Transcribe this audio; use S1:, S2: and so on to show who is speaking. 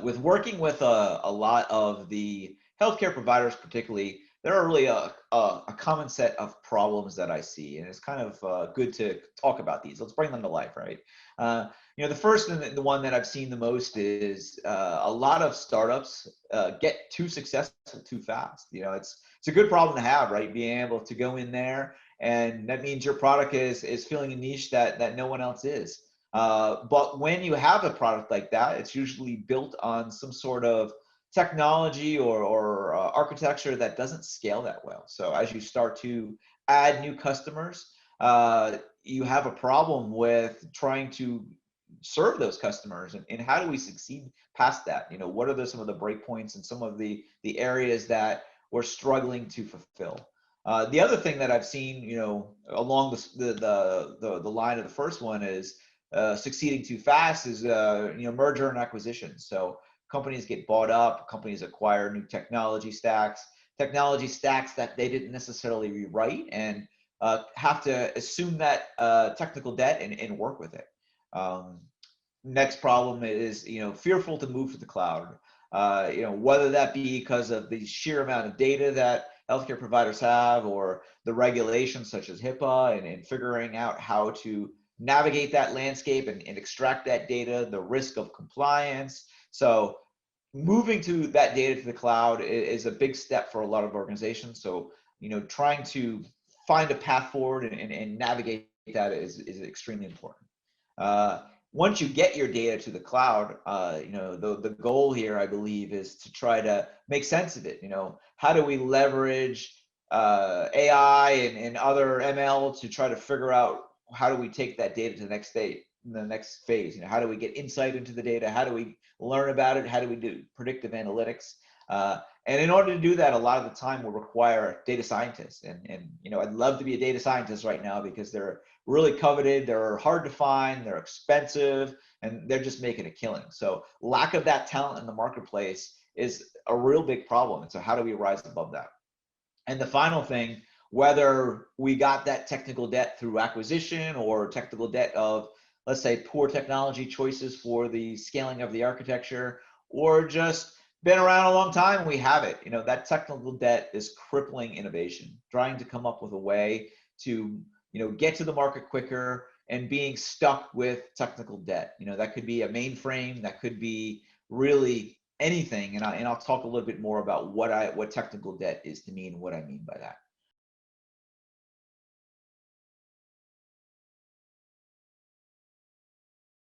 S1: with working with a lot of the healthcare providers, particularly, there are really a common set of problems that I see, and it's kind of good to talk about these. Let's bring them to life, right? The first and the one that I've seen the most is a lot of startups get too successful too fast. It's a good problem to have, right? Being able to go in there, and that means your product is filling a niche that no one else is. But when you have a product like that, it's usually built on some sort of technology or architecture that doesn't scale that well. So as you start to add new customers, you have a problem with trying to serve those customers, and how do we succeed past that? What are some of the breakpoints and some of the areas that we're struggling to fulfill? The other thing that I've seen, along the line of the first one is succeeding too fast is merger and acquisition. So companies get bought up, companies acquire new technology stacks that they didn't necessarily rewrite, and have to assume that technical debt and work with it. Next problem is fearful to move to the cloud. Whether that be because of the sheer amount of data that healthcare providers have, or the regulations such as HIPAA, and figuring out how to navigate that landscape and extract that data, the risk of compliance. So moving to that data to the cloud is a big step for a lot of organizations. So, trying to find a path forward and navigate that is extremely important. Once you get your data to the cloud, the goal here, I believe, is to try to make sense of it. How do we leverage AI and other ML to try to figure out how do we take that data to the next state, the next phase? How do we get insight into the data? How do we learn about it? How do we do predictive analytics? And in order to do that, a lot of the time will require data scientists. And I'd love to be a data scientist right now, because they're really coveted, they're hard to find, they're expensive, and they're just making a killing. So lack of that talent in the marketplace is a real big problem. And so how do we rise above that? And the final thing, whether we got that technical debt through acquisition or technical debt of, let's say, poor technology choices for the scaling of the architecture, or just been around a long time, we have it. That technical debt is crippling innovation, trying to come up with a way to, get to the market quicker, and being stuck with technical debt. That could be a mainframe, that could be really anything. And I'll talk a little bit more about what technical debt is to me and what I mean by that.